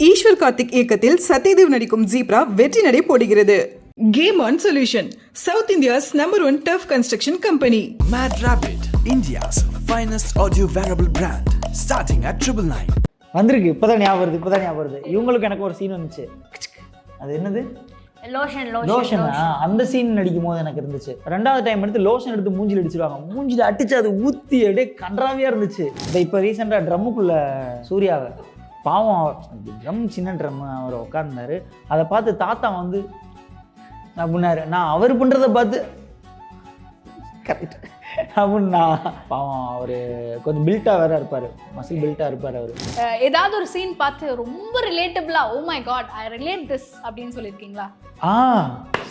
ஈஸ்வர் கார்த்திக் இயக்கத்தில் சத்யதேவ் நடிக்கும் ஜீப்ரா வெற்றி நடை போடுகிறது. Game On Solution, South India's #1 turf construction company. Mad Rabbit, India's finest audio wearable brand, starting at 999. வந்திருக்கு இப்போதான் ஞாபகம் வருது. இவங்களுக்கு எனக்கு ஒரு சீன் வந்துச்சு. அது என்னது? லோஷனா? அந்த சீன் நடிக்கும் போது எனக்கு இருந்துச்சு. ரெண்டாவது டைம் எடுத்து லோஷன் எடுத்து மூஞ்சில் அடிச்சிருவாங்க. மூஞ்சில் அடிச்சு அது ஊற்றி அப்படியே கன்றாவியாக இருந்துச்சு. இப்போ ரீசெண்டாக ட்ரம்முக்குள்ள சூர்யாவை பாவம் ட்ரம் சின்ன ட்ரம் அவர் உட்கார்ந்தாரு. அதை பார்த்து தாத்தா வந்து அப்படின்னாரு, நான் அவர் பண்ணுறதை பார்த்து கரெக்ட் அப்படின்னா பாவம் அவர் கொஞ்சம் பில்ட்டாக வேற இருப்பார், மசில் பில்ட்டாக இருப்பார் அவர். ஏதாவது ஒரு சீன் பார்த்து ரொம்ப ரிலேட்டபிளா oh my god I relate this அப்படின்னு சொல்லியிருக்கீங்களா?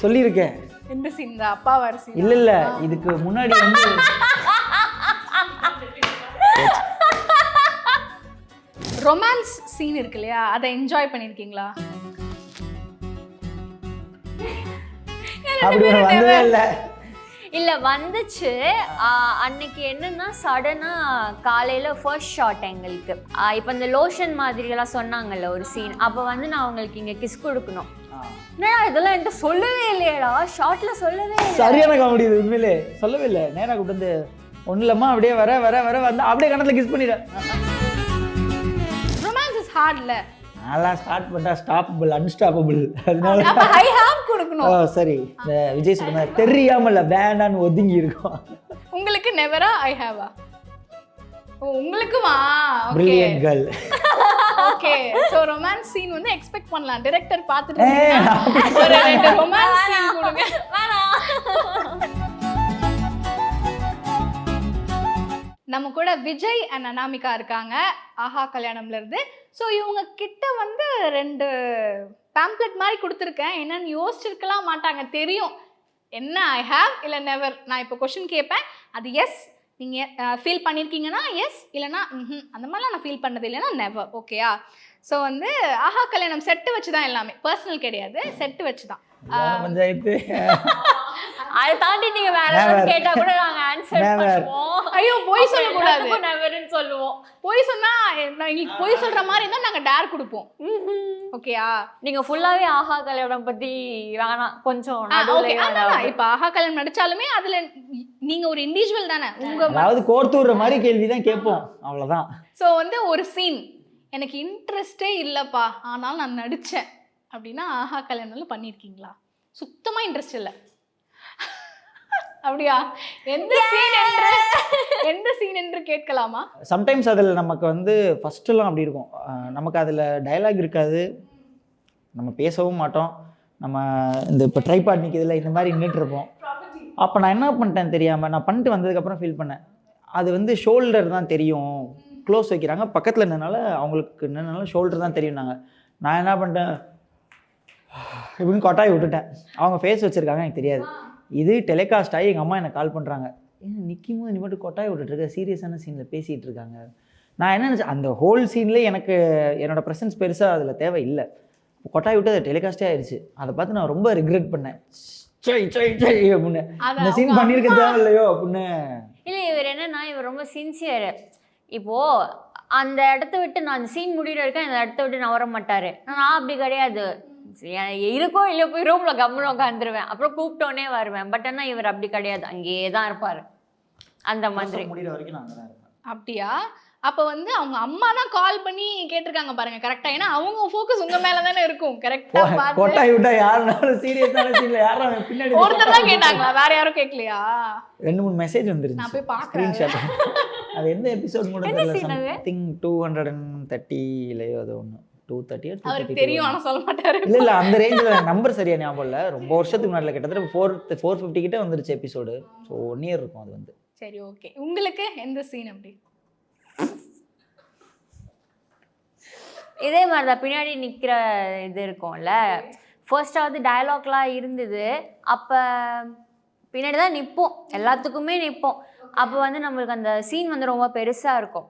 சொல்லியிருக்கேன். எந்த சீன்? அப்பா வர சீன்? இல்லை இதுக்கு முன்னாடி வந்து ரொமான்ஸ் சீன் இருக்கு இல்லையா, அதை என்ஜாய் பண்ணியிருக்கீங்களா? அப்படி வந்ததே இல்லை வந்துச்சு. அன்னைக்கு என்னன்னா சடனாக காலையில் ஃபர்ஸ்ட் ஷாட் எங்களுக்கு இப்போ இந்த லோஷன் மாதிரியெல்லாம் சொன்னாங்கல்ல ஒரு சீன். அப்போ வந்து நான் அவங்களுக்கு இங்கே கிஸ் கொடுக்கணும். என்னடா இதெல்லாம் என்கிட்ட சொல்லவே இல்லையடா, ஷார்ட்டில் சொல்லவே இல்லை. சரியான காமெடி இது, உண்மையிலே சொல்லவே இல்லை. நேராக கூப்பிட்டு வந்து ஒன்றும் இல்லம்மா அப்படியே வர வர வர வந்து அப்படியே கணத்தில் கிஸ் பண்ணிடுறேன். ரொமான்ஸ் இஸ் ஹார்ட்ல. அதெல்லாம் ஸ்டார்ட் பண்ணிட்டா ஸ்டாப்பபிள் அன்ஸ்டாப்பபிள். அதனால ஐ ஹேவ் கொடுக்கணும். சரி, இந்த விஜய் சொல்ற மாதிரி தெரியாமல வேண்டான்னு ஒதுங்கி இருக்கும். உங்களுக்கு நெவரா ஐ ஹேவா? உங்களுக்குமா? Brilliant girl. Okay, so romance scene வந்து எக்ஸ்பெக்ட் பண்ணலாம். டைரக்டர் பார்த்துட்டு ஒரு ரெண்டு ரொமான்ஸ் சீன் கொடுங்க. நம்ம கூட விஜய் அண்ட் அனாமிகா இருக்காங்க ஆஹா கல்யாணம்ல இருந்து. ஸோ இவங்க கிட்ட வந்து 2 பேம்ப்ளெட் மாதிரி கொடுத்துருக்கேன். என்னன்னு யோசிச்சிருக்கலாம் மாட்டாங்க, தெரியும் என்ன ஐ ஹேவ் இல்லை நெவர். நான் இப்போ கொஷின் கேட்பேன், அது எஸ் நீங்கள் ஃபீல் பண்ணியிருக்கீங்கன்னா எஸ், இல்லைனா அந்த மாதிரிலாம் நான் ஃபீல் பண்ணது இல்லைன்னா நெவர். ஓகேயா? ஸோ வந்து ஆஹா கல்யாணம் செட்டு வச்சு தான் எல்லாமே, பர்சனல் கிடையாது, செட்டு வச்சு தான் பஞ்சாயத்து. அதை தாண்டி நீங்க வேற கேட்டா கூட நாங்க ஆன்சர் பண்ணுவோம். ஐயோ போய் சொல்லக்கூடாது, நெவர்னு சொல்லுவோம். போய் சொன்னா எங்களுக்கு போய் சொல்ற மாதிரி இருந்தா நாங்க டேர் கொடுப்போம். ஓகேயா? நீங்க ஃபுல்லாவே ஆஹா கல்யாணம் பத்தி வேணாம், கொஞ்சம் இப்ப ஆஹா கல்யாணம் நடிச்சாலுமே அதுல நீங்க ஒரு இண்டிவிஜுவல் தானே, உங்க அதாவது கோர்த்துற மாதிரி கேள்விதான் கேட்போம், அவ்வளவுதான். சோ வந்து ஒரு சீன் எனக்கு இன்ட்ரெஸ்டே இல்லப்பா ஆனால் நான் நடிச்சேன் அப்படின்னா ஆஹா கல்யாணம்ல பண்ணிருக்கீங்களா? சுத்தமா இன்ட்ரெஸ்ட் இல்லை அப்படியா? எந்த சீன் என்று கேட்கலாமா? சம்டைம்ஸ் அதில் நமக்கு வந்து ஃபஸ்ட்டுலாம் அப்படி இருக்கும், நமக்கு அதில் டயலாக் இருக்காது, நம்ம பேசவும் மாட்டோம், நம்ம இந்த இப்போ ட்ரைபாட் நிற்கிறதுல இந்த மாதிரி நின்றுட்டுருப்போம். அப்போ நான் என்ன பண்ணிட்டேன் தெரியாமல், நான் பண்ணிட்டு வந்ததுக்கப்புறம் ஃபீல் பண்ணேன், அது வந்து ஷோல்டர் தான் தெரியும், க்ளோஸ் வைக்கிறாங்க பக்கத்தில் இருந்தனால அவங்களுக்கு என்னனால ஷோல்டர் தான் தெரியும்னாங்க. நான் என்ன பண்ணிட்டேன் இப்படின்னு கொட்டாய் விட்டுட்டேன். அவங்க ஃபேஸ் வச்சுருக்காங்க எனக்கு தெரியாது. இது டெலிகாஸ்ட் ஆகி எங்கள் அம்மா எனக்கு கால் பண்ணுறாங்க, ஏன்னா நிற்கும் போது நீ மட்டும் கொட்டாய் விட்டுட்ருக்க, சீரியஸான சீனில் பேசிகிட்டு இருக்காங்க. நான் என்ன நினச்சேன், அந்த ஹோல் சீன்லேயே எனக்கு என்னோடய ப்ரெசன்ஸ் பெருசாக அதில் தேவை இல்லை, கொட்டாய் விட்டு அது டெலிகாஸ்டே ஆயிடுச்சு. அதை பார்த்து நான் ரொம்ப ரிக்ரெட் பண்ணேன், அப்படின்னு இந்த சீன் பண்ணியிருக்க தேவையில்லையோ அப்படின்னு. இல்லை இவர் என்னன்னா இவர் ரொம்ப சின்சியர். இப்போது அந்த இடத்த விட்டு நான் அந்த சீன் முடிகிற இருக்கேன், அந்த இடத்த விட்டு நான் வர மாட்டார். நான் அப்படி கிடையாது, இருக்கோ இல்லை போய் ரூமில் கம்முன்னு உட்காந்துருவேன், அப்புறம் கூப்பிட்டோன்னே வருவேன். பட் ஆனால் இவர் அப்படி கிடையாது, அங்கேயே தான் இருப்பார் அந்த மாதிரி. முடிகிற வரைக்கும் நான் தான் இருப்பேன். அப்படியா? அப்போ வந்து அவங்க அம்மா தான் கால் பண்ணி கேட்டிருக்காங்க பாருங்க, கரெக்டா? ஏன்னா அவங்க ஃபோக்கஸ் உங்க மேல தானே இருக்கும். கரெக்டா பாத்து கொட்டாய் விட்டா யாருனாலும் சீரியஸான சீன்ல யாரும் பின்னாடி ஒருத்தர் தான் கேட்டாங்களா, வேற யாரும் கேட்கலையா? 2-3 மெசேஜ் வந்துருச்சு, நான் போய் பார்க்கறேன். ஸ்கிரீன்ஷாட். அது எந்த எபிசோட் கூட தெரியல, சம்திங் 230 இல்லையோ அது ஒன்று 230 அவருக்கு தெரியும் ஆனா சொல்ல மாட்டாரு. இல்ல அந்த ரேஞ்சில் நம்பர் சரியா ஞாபகம் இல்லை, ரொம்ப வருஷத்துக்கு முன்னாடி கிட்டத்தட்ட 450 கிட்ட வந்துருச்சு எபிசோடு. ஸோ 1 இயர் இருக்கும் அது வந்து. சரி ஓகே, உங்களுக்கு எந்த சீன் அப்படி? இதே மாதிரி தான் பின்னாடி நிற்கிற இது இருக்கும்ல, ஃபர்ஸ்டாவது டயலாக்லாம் இருந்தது, அப்போ பின்னாடி தான் நிற்போம், எல்லாத்துக்குமே நிற்போம். அப்போ வந்து நம்மளுக்கு அந்த சீன் வந்து ரொம்ப பெருசாக இருக்கும்.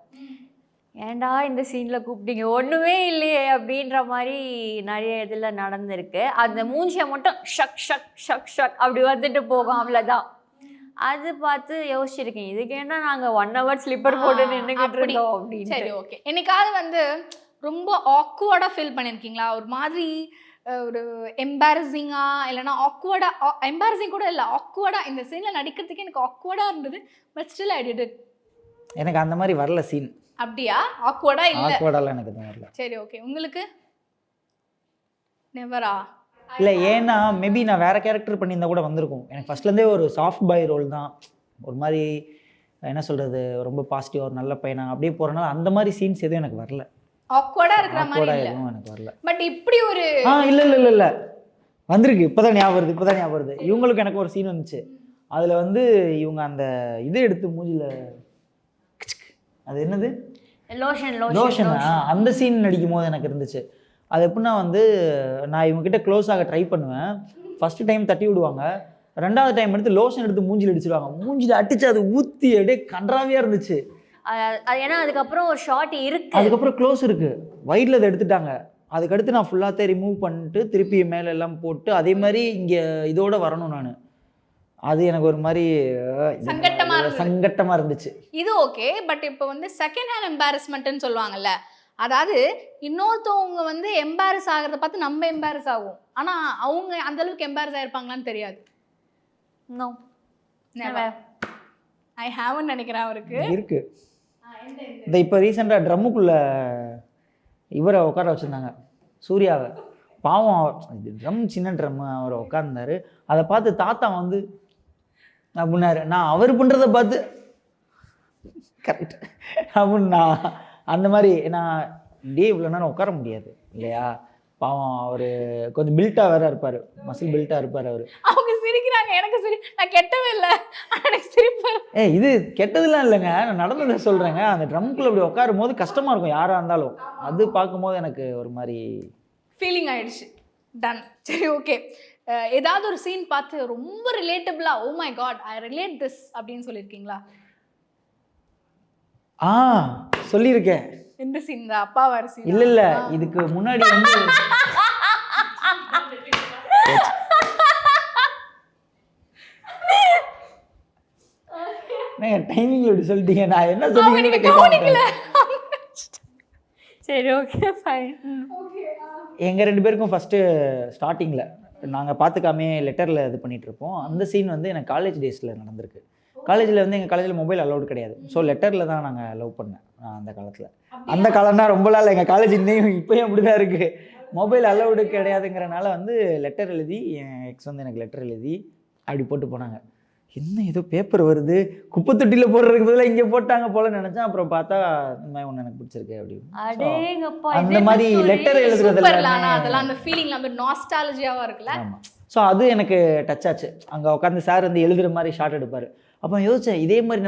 ஏன்டா இந்த சீனில் கூப்பிட்டீங்க, ஒன்றுமே இல்லையே அப்படின்ற மாதிரி நிறைய இதில் நடந்திருக்கு. அந்த மூஞ்சியை மட்டும் ஷக் ஷக் ஷக் ஷக் அப்படி வந்துட்டு போகும், அவ்வளோதான். அது பார்த்து யோசிச்சிருக்கேன், இதுக்கு ஏன்னா நாங்கள் 1 hour ஸ்லிப்பர் போட்டு நின்றுக்கிட்டு இருக்கோம் அப்படின்னு. சரி ஓகே, என்னைக்காவது வந்து ரொம்ப ஆக்வர்டாக ஃபீல் பண்ணியிருக்கீங்களா? ஒரு மாதிரி ஒரு எம்பாரசிங்காக இல்லைனா ஆக்வர்டாக, எம்பாரசிங் கூட இல்லை, ஆக்வர்டாக இந்த சீனில் நடிக்கிறதுக்கு எனக்கு ஆக்வர்டாக இருந்தது, but still I did it. எனக்கு அந்த மாதிரி வரல சீன். அப்படியா? ஆக்வர்டாக இல்லை? ஆக்வர்டாலாம் எனக்கு எதுவும் வரல. சரி, ஓகே. உங்களுக்கு நெவரா? இல்லை, ஏன்னா மேபி நான் வேறு கேரக்டர் பண்ணியிருந்தா கூட வந்திருக்கும். எனக்கு ஃபஸ்ட்லேருந்தே ஒரு சாஃப்ட் பாய் ரோல் தான். ஒரு மாதிரி என்ன சொல்கிறது, ரொம்ப பாசிட்டிவாக ஒரு நல்ல பையனா அப்படியே போகிறனால அந்த மாதிரி சீன்ஸ் எதுவும் எனக்கு வரல. ஆக்வர்டாக இருக்கிற மாதிரி ஆக்வர்டாக இல்லை, எதுவும் எனக்கு வரல. பட் இப்படி ஒரு இல்லை வந்திருக்கு. இப்போ தான் ஞாபகம் வருது. இவங்களுக்கு எனக்கு ஒரு சீன் வந்துச்சு. அதில் வந்து இவங்க அந்த இதை எடுத்து மூஞ்சில், அது என்னது, லோஷன், அந்த சீன் நடிக்கும் போது எனக்கு இருந்துச்சு. அது எப்படின்னா வந்து நான் இவங்ககிட்ட க்ளோஸ் ஆக ட்ரை பண்ணுவேன். ஃபஸ்ட்டு டைம் தட்டி விடுவாங்க, 2வது டைம் எடுத்து லோஷன் எடுத்து மூஞ்சில் அடிச்சிடுவாங்க. மூஞ்சில் அடிச்சு அது ஊற்றி அப்படியே கன்றாவியாக இருந்துச்சு. அது ஏன்னா அதுக்கப்புறம் ஒரு ஷார்ட் இருக்கு, அதுக்கப்புறம் க்ளோஸ் இருக்கு, வைடில் அதை எடுத்துட்டாங்க. அதுக்கடுத்து நான் ஃபுல்லாக ரிமூவ் பண்ணிட்டு திருப்பி மேலே எல்லாம் போட்டு அதே மாதிரி இங்கே இதோட வரணும் நான். அது எனக்கு ஒரு மாதிரி சங்கட்டமாக இருந்துச்சு. இது ஓகே, பட் இப்போ வந்து செகண்ட் ஹேண்ட் எம்பாரஸ்மெண்ட்னு சொல்லுவாங்கல்ல, அதாவது இன்னொருத்தவங்க வந்து எம்பாரஸ் ஆகிறத பார்த்து நம்ம எம்பாரஸ் ஆகும், ஆனால் அவங்க அந்த அளவுக்கு எம்பாரஸ் ஆயிருப்பாங்களான்னு தெரியாது. No, never. ஐ ஹேவன் நினைக்கிறேன் அவருக்கு இருக்கு. இந்த இப்போ ரீசெண்டாக ட்ரம்முக்குள்ளே இவரை உட்கார வச்சுருந்தாங்க, சூர்யாவை. பாவம், ட்ரம் சின்ன ட்ரம், அவரை உட்கார்ந்தாரு. அதை பார்த்து தாத்தா வந்து அப்படின்னாரு, நான் அவர் பண்ணுறதை பார்த்து கரெக்ட் அப்படின்னா அந்த மாதிரி நான் இப்படியே இவ்வளோ நேரம் உட்கார முடியாது இல்லையா. பாவம் அவர் கொஞ்சம் பில்ட்டாக வேற இருப்பார், மசில் பில்ட்டாக இருப்பார் அவர். அவங்க சிரிக்கிறாங்க, எனக்கு நான் கெட்டவே இல்லை, எனக்கு சிரிப்பு. இது கெட்டதுலாம் இல்லைங்க, நான் நடந்ததை சொல்கிறேங்க. அந்த ட்ரம்குள்ளே அப்படி உட்காரும் போது கஷ்டமாக இருக்கும் யாராக இருந்தாலும். அது பார்க்கும்போது எனக்கு ஒரு மாதிரி ஃபீலிங் ஆயிடுச்சு. டன். சரி, ஓகே. ஏதாவது ஒரு சீன் பார்த்து ரொம்ப ரிலேட்டபிளாக, oh my god I relate this அப்படின்னு சொல்லியிருக்கீங்களா? சொல்லியிருக்கேன். எந்த சீன் தான்? அப்பா வர சீன்? இல்லை, இதுக்கு முன்னாடி வந்து டைமிங் எப்படி சொல்லிட்டீங்க, நான் என்ன சொன்னீங்கன்னு. சரி, ஓகே, ஃபைன். எங்கள் 2 பேருக்கும் ஃபஸ்ட்டு ஸ்டார்டிங்கில் நாங்கள் பார்த்துக்காமே லெட்டரில் இது பண்ணிகிட்டு இருப்போம். அந்த சீன் வந்து எனக்கு காலேஜ் டேஸில் நடந்திருக்கு. காலேஜில் வந்து எங்கள் காலேஜில் மொபைல் அலௌடு கிடையாது. ஸோ லெட்டரில் தான் நாங்கள் லவ் பண்ணேன் அந்த காலத்தில். அந்த காலம்னா ரொம்ப நாள், எங்கள் காலேஜ் இன்னும் இப்போயும் அப்படி தான் இருக்குது. மொபைல் அலௌடு கிடையாதுங்கிறனால வந்து லெட்டர் எழுதி, என் எக்ஸ் வந்து எனக்கு லெட்டர் எழுதி அப்படி போட்டு போனாங்க. என்ன ஏதோ பேப்பர் வருது, குப்பை தொட்டியில் போடுறதுக்கு பதிலாக இங்கே போட்டாங்க போலன்னு நினச்சேன். அப்புறம் பார்த்தா இந்த மாதிரி ஒன்று எனக்கு பிடிச்சிருக்கு அப்படின்னு. அந்த மாதிரி லெட்டர் எழுதுறதுல அதெல்லாம் அந்த ஃபீலிங்ல அந்த நாஸ்டாலஜியாவாக இருக்குல்ல. ஆமாம். ஸோ அது எனக்கு டச் ஆச்சு. அங்கே உட்காந்து சார் வந்து எழுதுகிற மாதிரி ஷார்ட் எடுப்பார். அப்போ யோசித்தேன், இதே மாதிரி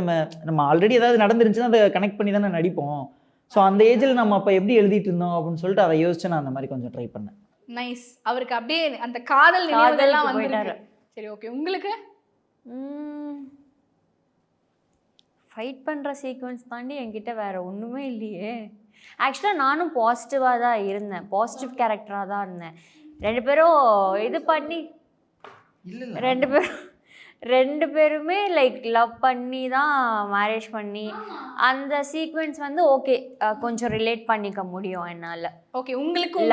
நம்ம ஆல்ரெடி ஏதாவது நடந்துருந்துச்சுன்னா அதை கனெக்ட் பண்ணி தானே நடிப்போம். ஸோ அந்த ஏஜில் நம்ம அப்போ எப்படி எழுதிட்டு இருந்தோம் அப்படின்னு சொல்லிட்டு அதை யோசிச்சு நான் அந்த மாதிரி கொஞ்சம் ட்ரை பண்ணேன். நைஸ். அவருக்கு அப்படியே அந்த காதல் நினைவுகள்லாம் வந்துட்டாரு. சரி, ஓகே. உங்களுக்கு ஃபைட் பண்ணுற சீக்வன்ஸ் தாண்டி என்கிட்ட வேறு ஒன்றுமே இல்லையே. ஆக்சுவலாக நானும் பாசிட்டிவாக தான் இருந்தேன், பாசிட்டிவ் கேரக்டராக தான் இருந்தேன். 2 பேரும் இது பண்ணி, 2 பேருமே லைக் லவ் பண்ணி தான் மேரேஜ் பண்ணி அந்த சீக்வென்ஸ் வந்து ஓகே, கொஞ்சம் ரிலேட் பண்ணிக்க முடியும் என்னால். ஓகே, உங்களுக்கு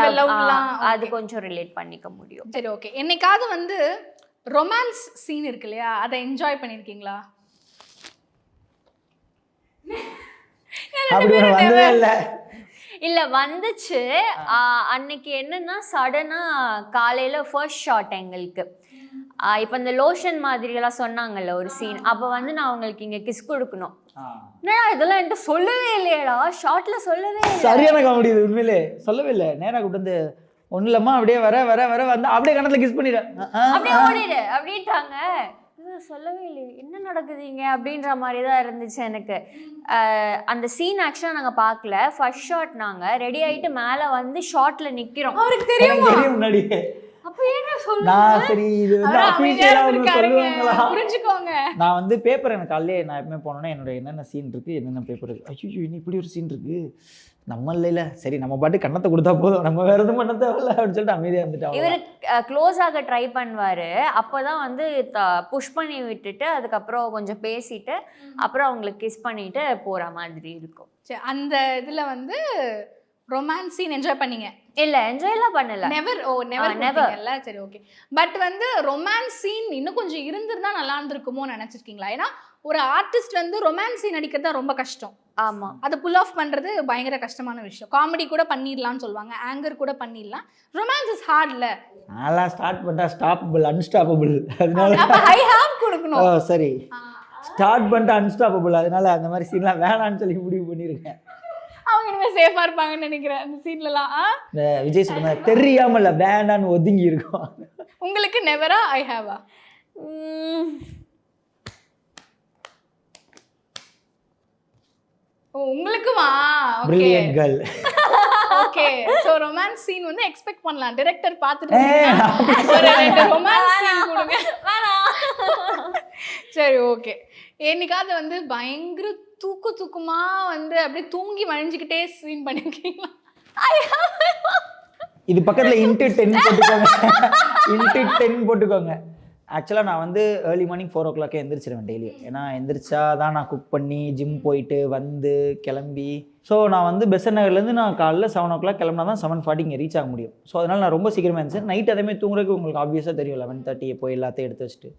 அது கொஞ்சம் ரிலேட் பண்ணிக்க முடியும். சரி, ஓகே. என்னைக்காவது வந்து ரொமான்ஸ் சீன் இருக்கு இல்லையா, அதை என்ஜாய் பண்ணியிருக்கீங்களா? இல்லை, வந்துச்சு. அன்னைக்கு என்னன்னா சடனாக காலையில் ஃபர்ஸ்ட் ஷாட் எங்களுக்கு. இப்போ இந்த லோஷன் மாதிரியெல்லாம் சொன்னாங்கல்ல ஒரு சீன், அப்போ வந்து நான் அவங்களுக்கு இங்கே கிஸ் கொடுக்கணும். என்னடா இதெல்லாம் என்கிட்ட சொல்லவே இல்லையடா, ஷார்ட்டில் சொல்லவே இல்லை. சரியான காமெடி இது, உண்மையிலே சொல்லவே இல்லை. நேராக கூட்டு வந்து ஒன்றும் இல்லம்மா அப்படியே வர வர வர வந்து அப்படியே கணத்தில் கிஸ் பண்ணிடுறேன், அப்படியே ஓடிடு அப்படின்ட்டாங்க. சொல்லவே இல்லை, என்ன நடக்குதுங்க அப்படின்ற மாதிரி தான் இருந்துச்சு எனக்கு. அந்த சீன் ஆக்சுவலாக நாங்கள் பார்க்கல. ஃபர்ஸ்ட் ஷாட் நாங்கள் ரெடி ஆகிட்டு மேலே வந்து ஷார்ட்டில் நிற்கிறோம். அவருக்கு தெரியும் முன்னாடியே. அப்போ என்ன சொல்லுங்க, நான் சரி இது வந்து அஃபீஷியலாக சொல்லுவாங்களா புரிஞ்சுக்கோங்க. நான் வந்து பேப்பர் எனக்கு காலையிலே நான் எப்பவுமே போனோன்னா என்னோட என்னென்ன சீன் இருக்குது, என்னென்ன பேப்பர் இருக்குது, ஐயோ இன்னும் இப்படி ஒரு சீன் இருக்குது நம்ம இல்லைல்ல, சரி நம்ம பாட்டு கண்ணத்தை கொடுத்தா போதும், நம்ம வேறு எதுவும் பண்ண தேவையில்ல அப்படின்னு சொல்லிட்டு அமைதியாக இருந்துட்டோம். இவர் க்ளோஸ் ஆக ட்ரை பண்ணுவார். அப்போ தான் வந்து புஷ் பண்ணி விட்டுட்டு அதுக்கப்புறம் கொஞ்சம் பேசிட்டு அப்புறம் அவங்களுக்கு கிஸ் பண்ணிட்டு போகிற மாதிரி இருக்கும். சரி, அந்த இதில் வந்து ரொமான்ஸ் சீன் என்ஜாய் பண்ணீங்க? இல்ல என்ஜாய்லாம் பண்ணல. நெவர் பண்ணீங்கல்ல. சரி ஓகே. பட் வந்து ரொமான்ஸ் சீன் இன்னும் கொஞ்சம் இருந்திருந்தா நல்லா இருந்திருக்குமோ நினைச்சிருக்கீங்களா? ஏன்னா ஒரு ஆர்டிஸ்ட் வந்து ரொமான்ஸ் சீன் நடிக்கிறது தான் ரொம்ப கஷ்டம். ஆமா. அதை புல் ஆஃப் பண்றது பயங்கர கஷ்டமான விஷயம். காமெடி கூட பண்ணிடலாம்னு சொல்லுவாங்க, ஆங்கர் கூட பண்ணிடலாம். ரொமான்ஸ் இஸ் ஹார்ட்ல. நான்லாம் ஸ்டார்ட் பண்ணிட்டா ஸ்டாப்பபிள் அன்ஸ்டாப்பபிள், அதனால அப்ப ஐ ஹேவ் கொடுக்கணும். சரி ஸ்டார்ட் பண்ணிட்டு அன்ஸ்டாப்பபிள், அதனால அந்த மாதிரி சீன்லாம் வேணான்னு சொல்லி முடிவு பண்ணியிருக்கேன். அவங்க இனிமே சேஃபா இருப்பாங்கன்னு நினைக்கிறேன் அந்த சீன்லலாம். இந்த விஜய் சொல்ற மாதிரி தெரியாமல வேண்டான்னு ஒதுங்கி இருக்கும். உங்களுக்கு நெவரா ஐ ஹேவா? உங்களுக்குமா? Brilliant girl. Okay. So romance scene வந்து எக்ஸ்பெக்ட் பண்ணலாம். டைரக்டர் பார்த்துட்டு ஒரு ரெண்டு ரொமான்ஸ் சீன் கொடுங்க. சரி ஓகே. என்னைக்காவது வந்து பயங்கர தூக்கமா வந்து அப்படியே தூங்கி வழிஞ்சுக்கிட்டே சீன் பண்ணிருக்கீங்களா? இது பக்கத்துல இன்ட்டு 10 போட்டுக்கோங்க, இன்ட்டு 10 போட்டுக்கோங்க. ஆக்சுவலாக நான் வந்து ஏர்லி மார்னிங் 4 o'clock எந்திரிச்சிருவேன் டெய்லியும். ஏன்னா எந்திரிச்சா தான் நான் குக் பண்ணி ஜிம் போயிட்டு வந்து கிளம்பி, ஸோ நான் வந்து பெசன் நகர்லேருந்து நான் காலைல 7 o'clock கிளம்புனா தான் 7:40 இங்கே ரீச் ஆக முடியும். ஸோ அதனால் நான் ரொம்ப சீக்கிரமாக இருந்துச்சு. நைட் அதேமாதிரி தூங்குறதுக்கு உங்களுக்கு ஆப்வியஸாக தெரியும் 11:30 போய் எல்லாத்தையும் எடுத்து வச்சுட்டு.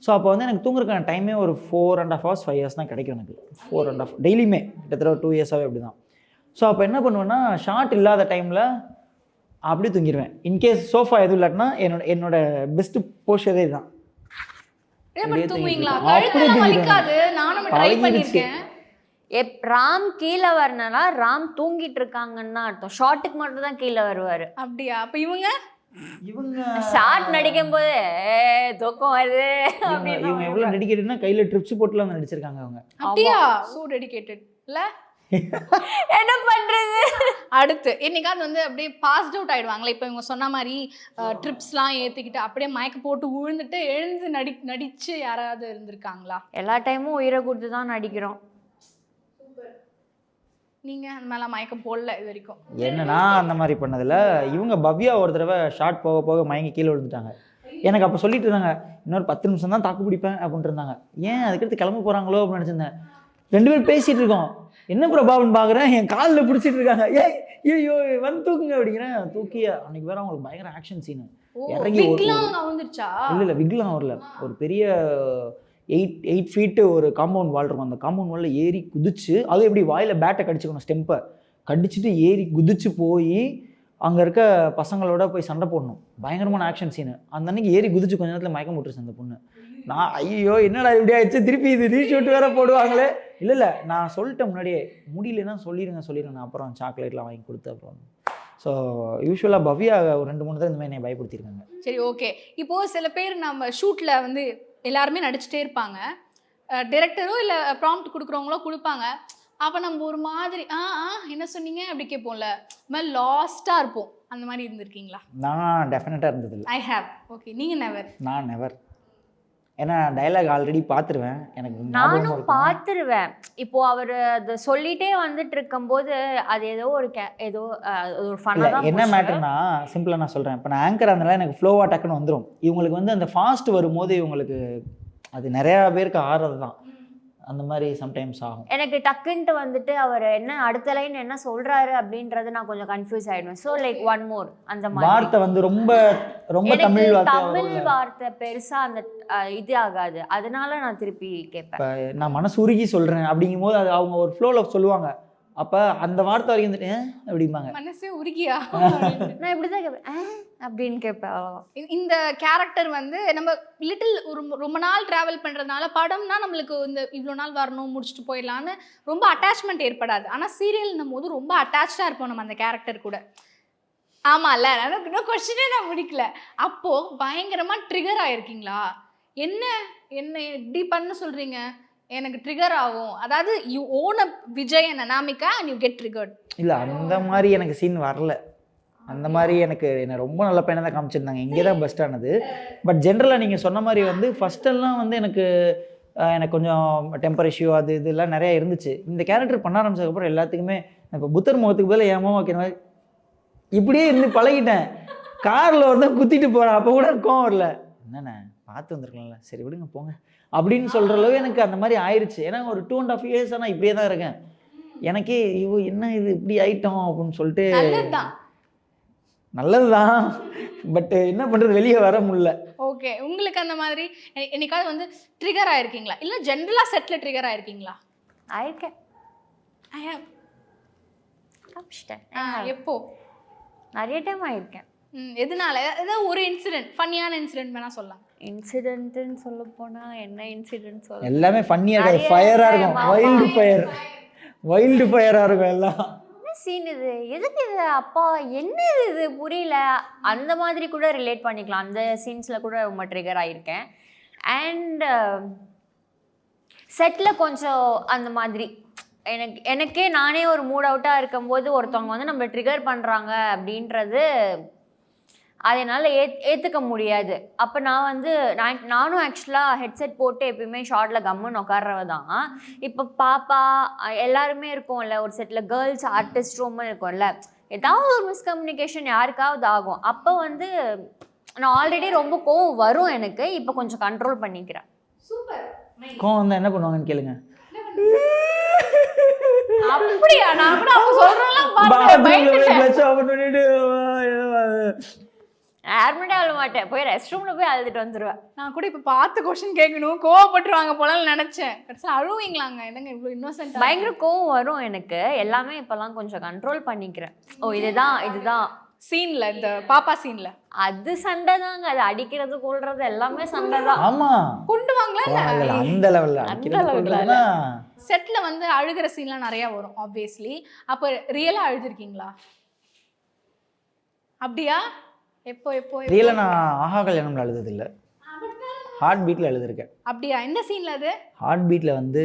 ஸோ அப்போ வந்து எனக்கு தூங்குறதுக்கான டைமே ஒரு 4.5 hours 5 hours தான் கிடைக்கும் எனக்கு. 4.5 டெய்லியுமே கிட்டத்தட்ட 2 years-ஆகவே அப்படி தான். ஸோ அப்போ என்ன பண்ணுவேன்னா ஷார்ட் இல்லாத டைமில் அப்படியே தூங்கிடுவேன். இன்கேஸ் சோஃபா எதுவும் இல்லாட்டினா என்னோட பெஸ்ட் போஷரே தான். தூங்குவீங்களா? கழுத்தெல்லாம் வலிக்காது? நானும் ட்ரை பண்ணிருக்கேன். ராம் கீழே வரணும்னா ராம் தூங்கிட்டு இருக்காங்கன்னு தான் அர்த்தம். ஷார்ட்டுக்கு மட்டும் தான் கீழே வருவாரு. அப்படியா? அப்ப இவங்க ஷார்ட் நடிக்கும் போது தூக்கம் வருது. இவங்க எவ்வளவு டெடிகேட்டட்னா கையில ட்ரிப்ஸ் போட்டுலாம் நடிச்சிருக்காங்க அவங்க. அப்படியா? சோ டெடிகேட்டட் இல்ல? என்ன பண்றது? அடுத்து என்னைக்காவது வந்து அப்படியே பாஸ்ட் அவுட் ஆயிடுவாங்களே. இப்போ இவங்க சொன்ன மாதிரி ட்ரிப்ஸ்லாம் ஏற்றிக்கிட்டு அப்படியே மயக்க போட்டு விழுந்துட்டு எழுந்து நடிச்சு யாராவது இருந்திருக்காங்களா? எல்லா டைமும் உயிரை கொடுத்து தான் நடிக்கிறோம். நீங்கள் அந்த மாதிரிலாம் மயக்கம் போடல இது வரைக்கும்? என்னன்னா அந்த மாதிரி பண்ணதில்ல. இவங்க பவ்யா ஒரு தடவை ஷார்ட் போக போக மயங்கி கீழே விழுந்துட்டாங்க. எனக்கு அப்போ சொல்லிட்டு இருந்தாங்க இன்னொரு 10 நிமிஷம் தான் தாக்கு பிடிப்பேன் அப்படின்ட்டு இருந்தாங்க. ஏன் அதுக்கடுத்து கிளம்ப போகிறாங்களோ அப்படின்னு நினச்சிருந்தேன். 2 பேரும் பேசிகிட்டு இருக்கோம். என்ன பிரபாவன் பார்க்குறேன், என் காலில் பிடிச்சிட்டு இருக்காங்க. ஐயோ வந்து தூக்குங்க அப்படிங்கிறேன். தூக்கிய அன்னைக்கு வேற அவங்களுக்கு பயங்கர ஆக்ஷன் சீனு. இறங்கி இல்லை விக்லாம் வரல, ஒரு பெரிய 8 feet ஒரு காம்பவுண்ட் வால் இருக்கும். அந்த காம்பவுண்ட் வாலில் ஏறி குதிச்சு, அதுவும் எப்படி வாயில் பேட்டை கடிச்சுக்கணும், ஸ்டெம்பை கடிச்சிட்டு ஏறி குதிச்சு போய் அங்கே இருக்க பசங்களோட போய் சண்டை போடணும். பயங்கரமான ஆக்ஷன் சீனு. அந்த அன்னைக்கு ஏறி குதிச்சு கொஞ்ச நேரத்தில் மயக்கம் போட்டுருச்சு அந்த பொண்ணு. நான் ஐயோ என்னடா இப்படி ஆயிடுச்சு, திருப்பி இது ரீஷூட் வேற போடுவாங்களே. இல்லை நான் சொல்லிட்டேன் முன்னாடியே, முடியலன்னா சொல்லிடுங்க நான் அப்புறம் சாக்லேட்லாம் வாங்கி கொடுத்து அப்புறம். ஸோ யூஸ்வலாக பவ்யா ஒரு 2-3 தடவை இந்த மாதிரி என்னை பயப்படுத்தியிருக்காங்க. சரி ஓகே. இப்போது சில பேர் நம்ம ஷூட்டில் வந்து எல்லாருமே நடிச்சுட்டே இருப்பாங்க, டைரக்டரோ இல்லை ப்ராம்ப்ட் கொடுக்குறவங்களோ கொடுப்பாங்க. அப்போ நம்ம ஒரு மாதிரி என்ன சொன்னீங்க அப்படி கேட்போம்ல, மாதிரி லாஸ்ட்டாக இருப்போம். அந்த மாதிரி இருந்திருக்கீங்களா? நான் டெஃபினட்டாக இருந்ததில்லை. I have. ஓகே. நீங்கள் நெவர்? நான் நெவர். ஏன்னா டைலாக் ஆல்ரெடி பார்த்துருவேன், எனக்கு நானும் பார்த்துருவேன். இப்போ அவர் அதை சொல்லிட்டே வந்துட்டு இருக்கும்போது அது ஏதோ ஒரு ஃபன்னாக என்ன மேட்டர்னா சிம்பிளாக நான் சொல்கிறேன். இப்போ நான் ஆங்கர் அதனால எனக்கு ஃப்ளோவாக டக்குன்னு வந்துடும். இவங்களுக்கு வந்து அந்த ஃபாஸ்ட் வரும்போது இவங்களுக்கு அது நிறையா பேருக்கு ஆறது தான். அந்த மாதிரி சம்டைம்ஸ் ஆகும். எனக்கு டக்குன்ட்டு வந்துட்டு அவர் என்ன அடுத்த லைன் என்ன சொல்றாரு அப்படின்றது நான் கொஞ்சம் கன்ஃபியூஸ் ஆயிடுவேன். ஸோ லைக் ஒன் மோர் அந்த மாதிரி வார்த்தை வந்து ரொம்ப ரொம்ப தமிழ் வார்த்தை பெருசா அந்த இது ஆகாது, அதனால நான் திருப்பி கேட்பேன். நான் மனசு உருகி சொல்றேன் அப்படிங்கும்போது அது அவங்க ஒரு ஃப்ளோல சொல்லுவாங்க. அப்ப அந்த வார்த்தை வரைக்கும் வந்துட்டு அப்படிம்பாங்க. மனசே உருகியா? நான் இப்படிதான் கேட்பேன் அப்படின்னு கேட்பேன். அவ்வளோதான். இந்த கேரக்டர் வந்து நம்ம லிட்டில் ரொம்ப நாள் ட்ராவல் பண்ணுறதுனால படம்னா நம்மளுக்கு இந்த இவ்வளோ நாள் வரணும் முடிச்சுட்டு போயிடலான்னு ரொம்ப அட்டாச்மெண்ட் ஏற்படாது. ஆனால் சீரியல்னும் போது ரொம்ப அட்டாச்சாக இருப்போம் நம்ம அந்த கேரக்டர் கூட. ஆமாம்ல, எனக்கு இன்னும் கொஸ்டினே நான் முடிக்கல. அப்போது பயங்கரமாக ட்ரிகர் ஆகிருக்கீங்களா? என்ன என்ன இப்படி பண்ண சொல்கிறீங்க? எனக்கு ட்ரிகர் ஆகும், அதாவது you own a Vijay and Anamika and you get triggered. இல்லை அந்த மாதிரி எனக்கு சீன் வரல. அந்த மாதிரி என்ன ரொம்ப நல்ல பையனை தான் காமிச்சிருந்தாங்க. இங்கே தான் பெஸ்ட் ஆனது. பட் ஜென்ரலாக நீங்கள் சொன்ன மாதிரி வந்து ஃபஸ்ட்டெல்லாம் வந்து எனக்கு கொஞ்சம் டெம்பர் இஷ்யூ அது இதெல்லாம் நிறையா இருந்துச்சு. இந்த கேரக்டர் பண்ண ஆரம்பிச்சதுக்கப்புறம் எல்லாத்துக்குமே இப்போ புத்தர் முகத்துக்கு பதில் ஏமா வைக்கிற மாதிரி இப்படியே இருந்து பழகிட்டேன். காரில் வந்து குத்திட்டு போகிறேன், அப்போ கூட கோவம் வரல. என்னண்ணே பார்த்து வந்துருக்கலாம்ல, சரி விடுங்க போங்க அப்படின்னு சொல்கிற அளவு எனக்கு அந்த மாதிரி ஆயிடுச்சு. ஏன்னா ஒரு 2.5 years நான் இப்படியே தான் இருக்கேன். எனக்கே ஐயோ என்ன இது இப்படி ஆயிட்டோம் அப்படின்னு சொல்லிட்டு நல்லதுதான். நல்லதுதான், பட் என்ன பண்ணுறது, வெளியே வர முடியல. ஓகே, உங்களுக்கு அந்த மாதிரி என்னைக்காவது வந்து ட்ரிகர் ஆயிருக்கீங்களா, இல்லை ஜென்ரலாக செட்டில் ட்ரிகர் ஆயிருக்கீங்களா? ஆயிருக்கேன். I have. காமிச்சிட்டேன். எப்போ? நிறைய டைம் ஆயிருக்கேன். எதனால? ஏதாவது ஒரு இன்சிடென்ட், ஃபன்னியான இன்சிடென்ட் வேணா சொல்லலாம். இன்சிடென்ட்னு சொல்ல போனா என்ன இன்சிடென்ட் சொல்ல, எல்லாமே ஃபன்னியாக இருக்காது, ஃபயராக இருக்கும், வைல்டு ஃபயராக இருக்கும் எல்லாம். என்ன சீன் இது, எதுக்கு இது, அப்பா என்ன இது புரியல, அந்த மாதிரி கூட ரிலேட் பண்ணிக்கலாம். அந்த சீன்ஸில் கூட ரொம்ப ட்ரிகர் ஆகியிருக்கேன். அண்ட் செட்டில் கொஞ்சம் அந்த மாதிரி எனக்கே நானே ஒரு மூட் அவுட்டாக இருக்கும்போது ஒருத்தவங்க வந்து நம்ம ட்ரிகர் பண்ணுறாங்க அப்படின்றது அதனால் ஏற்றுக்க முடியாது. அப்போ நான் வந்து நானும் ஆக்சுவலாக ஹெட்செட் போட்டு எப்பயுமே ஷார்ட்டில் கம்முன்னு உட்கார்றவ தான். இப்போ பாப்பா எல்லாருமே இருக்கும்ல, ஒரு செட்டில் கேர்ள்ஸ் ஆர்டிஸ்ட் ரூம்னு இருக்கும்ல, ஏதாவது ஒரு மிஸ்கம்யூனிகேஷன் யாருக்காவது ஆகும். அப்போ வந்து நான் ஆல்ரெடி ரொம்ப கோவம் வரும் எனக்கு, இப்போ கொஞ்சம் கண்ட்ரோல் பண்ணிக்கிறேன். சூப்பர். கோவம் வந்தால் என்ன பண்ணுவாங்கன்னு கேளுங்க. அப்படியா? நான் கூட அப்ப சொல்றேன்லாம் யாருமே அழுவ மாட்டேன், போய் ரெஸ்ட் ரூம்ல போய் அழுதுட்டு வந்துடுவேன். நான் கூட இப்ப பார்த்து கொஸ்டின் கேட்கணும், கோவப்பட்டுருவாங்க போலன்னு நினைச்சேன். கடைசியில் அழுவீங்களாங்க? என்னங்க இவ்வளவு இன்னோசென்ட்? பயங்கர கோவம் வரும் எனக்கு. எல்லாமே இப்பெல்லாம் கொஞ்சம் கண்ட்ரோல் பண்ணிக்கிறேன். ஓ இதுதான் சீன்ல, இந்த பாப்பா சீன்ல அது சண்டை தாங்க, அது அடிக்கிறது கொள்றது எல்லாமே சண்டை தான். ஆமா, கொண்டு வாங்களா? அந்த லெவல்ல செட்ல வந்து அழுகிற சீன்லாம் நிறைய வரும் ஆப்வியஸ்லி. அப்ப ரியலா அழுதுருக்கீங்களா? அப்படியா? எப்போ ரியலா நான் ஆஹா கல்யாணம்ல அழுதது இல்ல, ஹார்ட் பீட்ல அழுதுருக்கேன். அப்படியா? எந்த சீன்ல அது? ஹார்ட் பீட்ல வந்து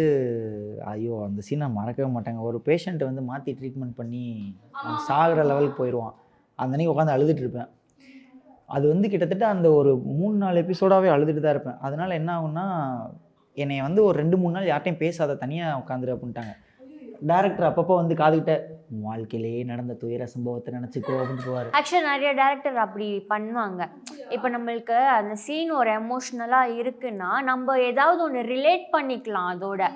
ஐயோ அந்த சீன் நான் மறக்கவே மாட்டேங்க. ஒரு பேஷண்ட் வந்து மாற்றி ட்ரீட்மெண்ட் பண்ணி சாகிற லெவலுக்கு போயிடுவான். அந்த அன்னைக்கு உட்காந்து அழுதுட்டு இருப்பேன். அது வந்து கிட்டத்தட்ட அந்த ஒரு 3-4 எபிசோடாகவே அழுதுட்டு தான் இருப்பேன். அதனால என்ன ஆகும்னா, என்னை வந்து ஒரு 2-3 நாள் யார்ட்டையும் பேசாத, தனியாக உட்காந்துரு அப்படின்ட்டாங்க. டேரக்டர் அப்பப்போ வந்து காதுகிட்ட வாழ்க்கையிலேயே நடந்த துயர சம்பவத்தை நினச்சிக்கோ அப்படின்னு போவார். ஆக்சுவலாக நிறைய டேரக்டர் அப்படி பண்ணுவாங்க. இப்போ நம்மளுக்கு அந்த சீன் ஒரு எமோஷ்னலாக இருக்குன்னா நம்ம ஏதாவது ஒன்று ரிலேட் பண்ணிக்கலாம் அதோட.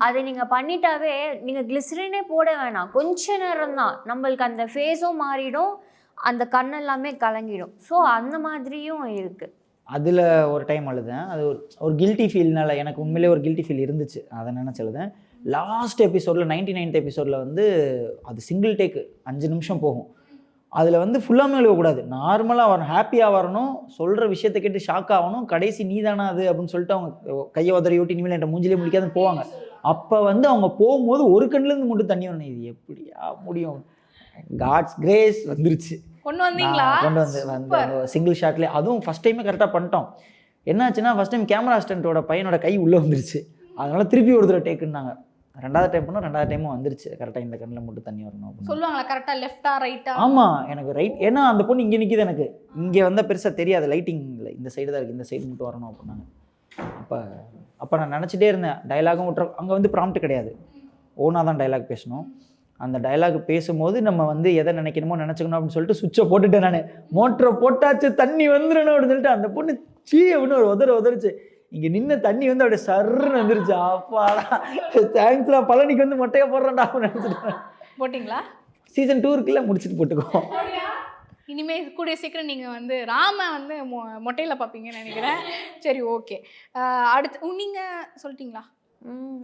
அதை நீங்கள் பண்ணிட்டாவே நீங்கள் கிளிசரினே போட வேணாம், கொஞ்ச நேரம் தான் நம்மளுக்கு அந்த ஃபேஸும் மாறிடும், அந்த கண்ணெல்லாமே கலங்கிடும். ஸோ அந்த மாதிரியும் இருக்குது. அதில் ஒரு டைம் அழுதேன். அது ஒரு கில்ட்டி ஃபீல்னால, எனக்கு உண்மையிலே ஒரு கில்ட்டி ஃபீல் இருந்துச்சு, அதை நினச்சி அழுதேன். லாஸ்ட் எபிசோடில் 99th எபிசோடில் வந்து அது சிங்கிள் டேக்கு 5 நிமிஷம் போகும். அதில் வந்து ஃபுல்லாமே எழுதக்கூடாது, நார்மலாக வரணும், ஹாப்பியாக வரணும், சொல்கிற விஷயத்தை கேட்டு ஷாக் ஆகணும், கடைசி நீ தானே அது அப்படின்னு சொல்லிட்டு அவங்க கையை உதறி ஓட்டி இனிமேல் என்கிட்ட மூஞ்சிலே முடிக்காதுன்னு போவாங்க. அப்போ வந்து அவங்க போகும்போது ஒரு கண்ணிலேருந்து மட்டும் தண்ணி வரணும். இது எப்படியா முடியும்? காட்ஸ் கிரேஸ் வந்துருச்சு, கொண்டு வந்தீங்களா? கொண்டு வந்து சிங்கிள் ஷாட்லேயே, அதுவும் ஃபஸ்ட் டைமே கரெக்டாக பண்ணிட்டோம். என்னாச்சுன்னா ஃபஸ்ட் டைம் கேமரா அசிஸ்டண்ட்டோட பையனோட கை உள்ளே வந்துருச்சு, அதனால திருப்பி ஒரு தடவை டேக்குன்னாங்க. 2வது டைம் பண்ணோம், 2வது டைமும் வந்துருச்சு கரெக்டாக, இந்த கண்ணில் மட்டும் தண்ணி வரணும் அப்படின்னு சொல்லுவாங்களா? கரெக்டாக லெஃப்டா ரைட்டா? ஆமாம், எனக்கு ரைட். ஏன்னா அந்த பொண்ணு இங்கே நிற்கிது, எனக்கு இங்கே வந்தால் பெருசாக தெரியாது, லைட்டிங் இல்லை, இந்த சைடு தான் இருக்குது, இந்த சைடு மட்டும் வரணும் அப்படின்னாங்க. அப்போ நான் நினச்சிட்டே இருந்தேன், டைலாகும் விட்டுற, அங்கே வந்து ப்ராம்ப்ட் கிடையாது, ஓனாக தான் டைலாக் பேசணும். அந்த டைலாக் பேசும்போது நம்ம வந்து எதை நினைக்கணுமோ நினச்சிக்கணும் அப்படின்னு சொல்லிட்டு சுவிட்சை போட்டுட்டேன். நான் மோட்டரை போட்டாச்சு, தண்ணி வந்துடணும் அப்படின்னு சொல்லிட்டு அந்த பொண்ணு சீ அப்படின்னு ஒரு உதறிச்சு. இங்கே நின்று தண்ணி வந்து அப்படியே சர்ன்னு வந்துருச்சு. அப்பாடா தேங்க்ஸ்லா, பழனிக்கு வந்து மொட்டையாக போடுறேன்டா அப்படின்னு நினச்சிட்டேன். போட்டிங்களா? சீசன் 2 இருக்குல்ல, முடிச்சுட்டு போட்டுக்கோ. இனிமே கூடிய சீக்கிரம் நீங்கள் வந்து ராம வந்து மொட்டையில் பார்ப்பீங்கன்னு நினைக்கிறேன். சரி, ஓகே. அடுத்து நீங்கள் சொல்லிட்டீங்களா?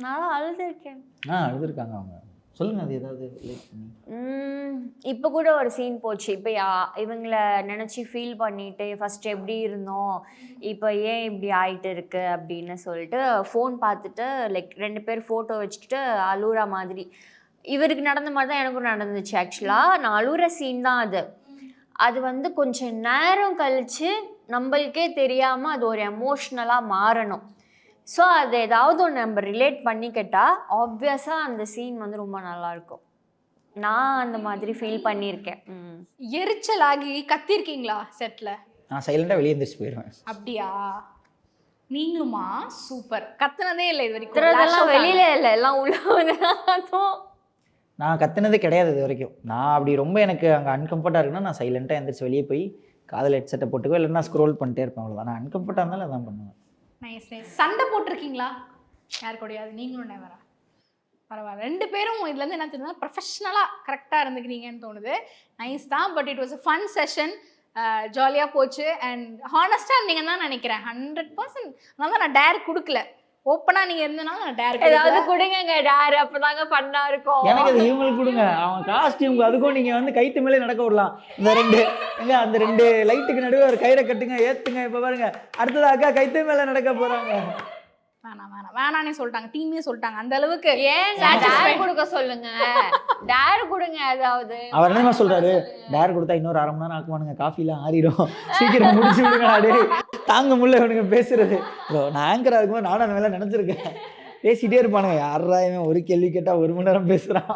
நான் அழுதுருக்கேன். அழுதுருக்காங்க அவங்க. சொல்லுங்க, அது ஏதாவது லைக் பண்ணி. இப்போ கூட ஒரு சீன் போச்சு. இப்போ இவங்களை நினச்சி ஃபீல் பண்ணிட்டு ஃபஸ்ட்டு எப்படி இருந்தோம், இப்போ ஏன் இப்படி ஆகிட்டு இருக்கு அப்படின்னு சொல்லிட்டு ஃபோன் பார்த்துட்டு லைக் 2 பேர் ஃபோட்டோ வச்சுக்கிட்டு அழுகுற மாதிரி. இவருக்கு நடந்த மாதிரி தான் எனக்கும் நடந்துச்சு. ஆக்சுவலாக நான் அழுகிற சீன் தான் அது. அது வந்து கொஞ்சம் நேரம் கழித்து நம்மளுக்கே தெரியாமல் அது ஒரு எமோஷ்னலாக மாறணும். ஸோ அது ஏதாவது ஒன்று நம்ம ரிலேட் பண்ணிக்கிட்டால் ஆப்வியஸாக அந்த சீன் வந்து ரொம்ப நல்லாயிருக்கும். நான் அந்த மாதிரி ஃபீல் பண்ணியிருக்கேன். எரிச்சலாகி கத்திருக்கீங்களா செட்டில்? நான் சைலண்டாக வெளியே எழுந்திரிச்சு போயிடுவேன். அப்படியா? நீங்களுமா? சூப்பர். கத்துனதே இல்லை இது வரைக்கும்? கத்துறதெல்லாம் வெளியில இல்லை, எல்லாம் உள்ள வந்து நான் கத்துனதே கிடையாது இது வரைக்கும். நான் அப்படி ரொம்ப எனக்கு அங்கே அன்கம்ஃபர்ட்டாக இருக்குன்னா நான் சைலண்ட்டாக எழுந்திரிச்சு வெளியே போய் காதில் ஹெட்செட்டை போட்டுக்கோ, இல்லைன்னா ஸ்க்ரோல் பண்ணிட்டே இருப்பேன், அவ்வளோதான். நான் அன்கம்ஃபர்ட்டாக இருந்தாலும் அதான் பண்ணுவேன். Nice nice. சண்டை போட்டிருக்கீங்களா யார் கூடயாவது? நீங்களும் நேவரா? பரவாயில்ல, 2 பேரும் இதுலேருந்து என்ன தெரியுதுன்னா ப்ரொஃபஷ்னலாக கரெக்டாக இருந்துக்கிறீங்கன்னு தோணுது. நைஸ் தான். But it was a fun session. ஜாலியாக போச்சு. அண்ட் ஹானஸ்ட்டாக இருந்தீங்கன்னு தான் நினைக்கிறேன். 100%. அதனால தான் நான் டேர் கொடுக்கல. ஓப்பனாக நீங்கள் இருந்தனால நான் டேர் ஏதாவது கொடுங்க டேர், அப்பதாங்க ஃபன்னா இருக்கும். எனக்கு அது இவங்களுக்கு கொடுங்க. அவன் காஸ்டியூம் அதுக்கும் நீங்க வந்து கைத்து மேலே நடக்க விடலாம். இந்த 2 அந்த 2 லைட்டுக்கு நடுவே ஒரு கயிறை கட்டுங்க, ஏத்துங்க. இப்ப பாருங்க அடுத்தது அக்கா கைத்து மேல நடக்க போறாங்க. வேணானே சொல்லிட்டாங்க, டீமே சொல்லிட்டாங்க. அந்த அளவுக்கு ஏன் டேர் கொடுக்க சொல்லுங்க, டேர் கொடுங்க. ஏதாவது அவர் என்ன சொல்றாரு, டேர் கொடுத்தா இன்னொரு 1/2 மணி நேரம் ஆக்குவானுங்க, காஃபிலாம் ஆறிடும், சீக்கிரம் முடிச்சு விடுங்க. டேய் தாங்க முடியல இவனுங்க பேசுறது. நான் ஆங்கரா இருக்கும்போது நானும் அந்த வேலை நினைச்சிருக்கேன். பேசிட்டே இருப்பானுங்க, யாரா இவன் ஒரு கேள்வி கேட்டா 1 மணி நேரம் பேசுறான்.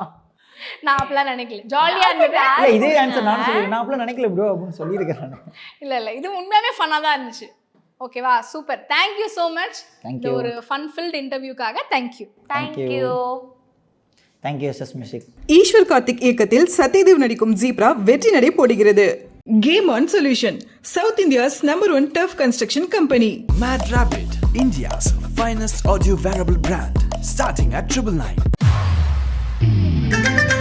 நான் அப்பெல்லாம் நினைக்கல, ஜாலியா இருந்தது. இதே ஆன்சர் நானும் சொல்லிருக்கேன், நான் அப்பெல்லாம் நினைக்கல ப்ரோ அப்படின்னு சொல்லியிருக்கேன். இல்ல இது உண்மையாவே ஃபன்னா தான் இருந்துச்சு. ஓகேவா, சூப்பர். Thank you so much. இந்த ஒரு ஃபன் ஃபில்ட் இன்டர்வியூக்காக thank you. Thank you SS music. Eswar Karthik இயக்கத்தில் சத்யதேவ் நடிக்கும் ஜீப்ரா வெற்றி நடை போடுகிறது. Game on solution, south India's #1 tough construction company. Mad Rabbit, India's finest audio wearable brand, starting at 999.